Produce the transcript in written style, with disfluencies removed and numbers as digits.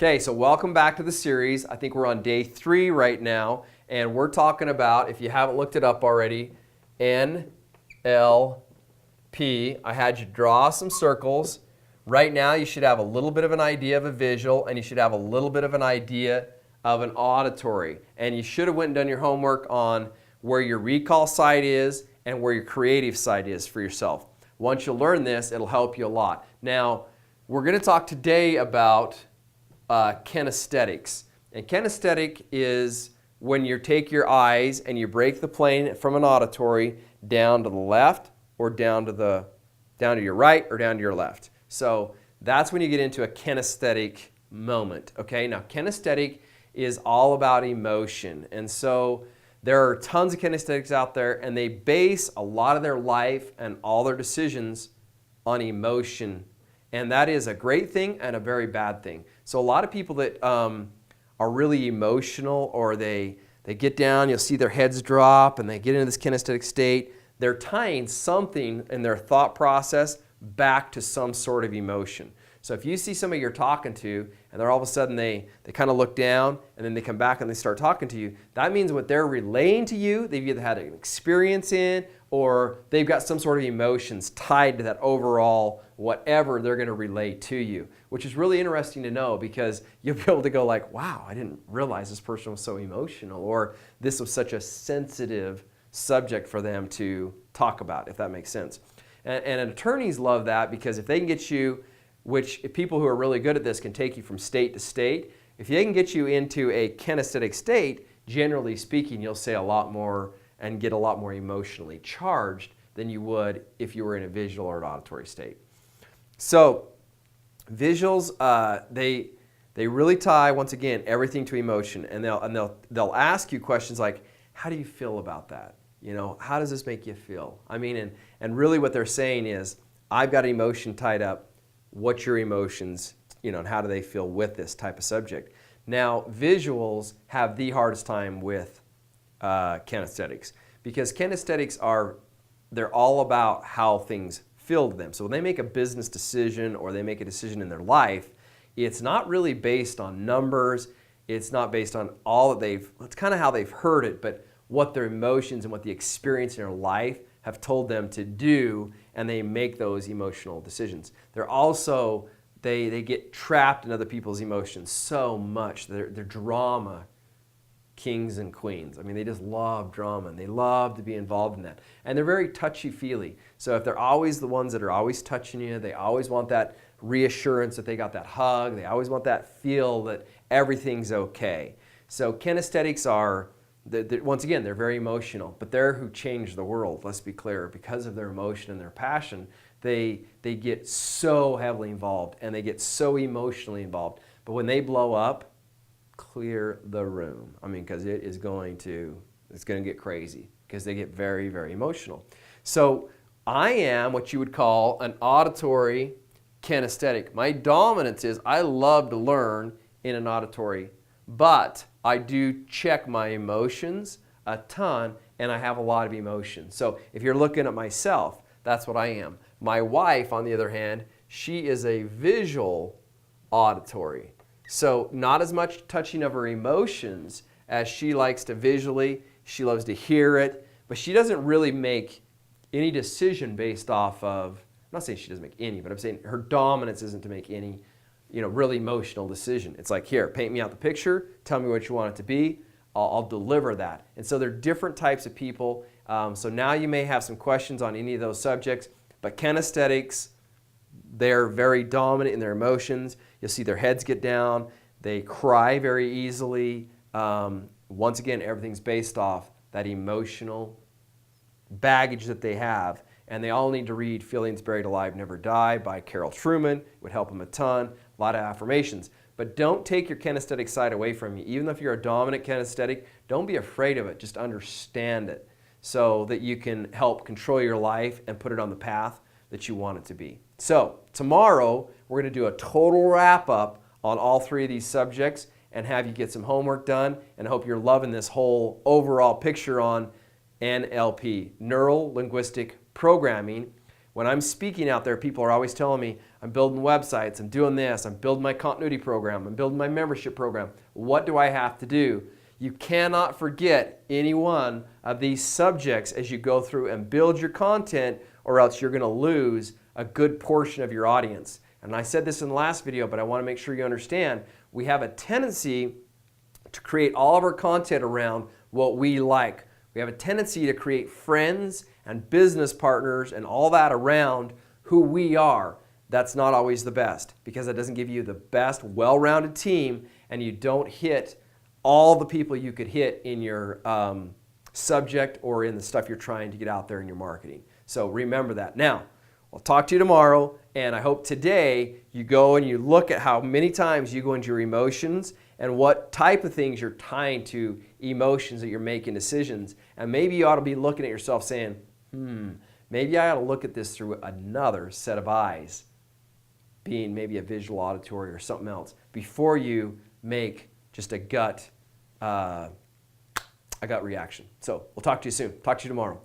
Okay, so welcome back to the series. I think we're on day 3 right now, and we're talking about, if you haven't looked it up already, NLP. I had you draw some circles. Right now, you should have a little bit of an idea of a visual, and you should have a little bit of an idea of an auditory. And you should have went and done your homework on where your recall side is and where your creative side is for yourself. Once you learn this, it'll help you a lot. Now, we're going to talk today about kinesthetics. And kinesthetic is when you take your eyes and you break the plane from an auditory down to the left or down to your right or down to your left. So that's when you get into a kinesthetic moment. Okay, now kinesthetic is all about emotion. And so there are tons of kinesthetics out there, and they base a lot of their life and all their decisions on emotion. And that is a great thing and a very bad thing. So a lot of people that are really emotional, or they get down, you'll see their heads drop and they get into this kinesthetic state, they're tying something in their thought process back to some sort of emotion. So if you see somebody you're talking to and they're all of a sudden they kind of look down and then they come back and they start talking to you, that means what they're relaying to you, they've either had an experience in, or they've got some sort of emotions tied to that overall whatever they're going to relay to you, which is really interesting to know, because you'll be able to go like, wow, I didn't realize this person was so emotional, or this was such a sensitive subject for them to talk about, if that makes sense. And attorneys love that, because if they can get you, which people who are really good at this can take you from state to state, if they can get you into a kinesthetic state, generally speaking, you'll say a lot more and get a lot more emotionally charged than you would if you were in a visual or an auditory state. So visuals, they really tie, once again, everything to emotion, and they'll ask you questions like, how do you feel about that? You know, how does this make you feel? I mean, and really what they're saying is, I've got an emotion tied up. What's your emotions, and how do they feel with this type of subject? Now, visuals have the hardest time with kinesthetics, because kinesthetics they're all about how things feel to them. So when they make a business decision or they make a decision in their life, it's not really based on numbers. It's not based on all that it's kind of how they've heard it, but what their emotions and what the experience in their life have told them to do, and they make those emotional decisions. They're also, they get trapped in other people's emotions so much. They're drama kings and queens. I mean, they just love drama, and they love to be involved in that. And they're very touchy-feely. So if they're always the ones that are always touching you, they always want that reassurance that they got that hug, they always want that feel that everything's okay. So kinesthetics are, once again, they're very emotional, but they're who change the world, let's be clear. Because of their emotion and their passion, they get so heavily involved, and they get so emotionally involved. But when they blow up, clear the room. I mean, because it's going to get crazy, because they get very, very emotional. So I am what you would call an auditory kinesthetic. My dominance is I love to learn in an auditory, but I do check my emotions a ton, and I have a lot of emotion. So if you're looking at myself, that's what I am. My wife, on the other hand, she is a visual auditory. So not as much touching of her emotions as she likes to visually. She loves to hear it, but she doesn't really make any decision based off of, I'm not saying she doesn't make any, but I'm saying her dominance isn't to make any really emotional decision. It's like, here, paint me out the picture, tell me what you want it to be, I'll deliver that. And so there are different types of people. So now you may have some questions on any of those subjects, but kinesthetics, they're very dominant in their emotions. You'll see their heads get down, they cry very easily. Once again, everything's based off that emotional baggage that they have. And they all need to read Feelings Buried Alive Never Die by Carol Trueman. It would help them a ton. A lot of affirmations. But don't take your kinesthetic side away from you. Even if you're a dominant kinesthetic, don't be afraid of it. Just understand it so that you can help control your life and put it on the path that you want it to be. So tomorrow, we're going to do a total wrap-up on all 3 of these subjects and have you get some homework done. And I hope you're loving this whole overall picture on NLP, Neuro-Linguistic Programming, When I'm speaking out there, people are always telling me, I'm building websites, I'm doing this, I'm building my continuity program, I'm building my membership program. What do I have to do? You cannot forget any one of these subjects as you go through and build your content, or else you're going to lose a good portion of your audience. And I said this in the last video, but I want to make sure you understand, we have a tendency to create all of our content around what we like. We have a tendency to create friends and business partners and all that around who we are. That's not always the best, because it doesn't give you the best well-rounded team, and you don't hit all the people you could hit in your subject or in the stuff you're trying to get out there in your marketing. So remember that. Now, I'll talk to you tomorrow, and I hope today you go and you look at how many times you go into your emotions and what type of things you're tying to emotions that you're making decisions. And maybe you ought to be looking at yourself saying, maybe I ought to look at this through another set of eyes, being maybe a visual, auditory, or something else, before you make just a gut reaction. So we'll talk to you soon. Talk to you tomorrow.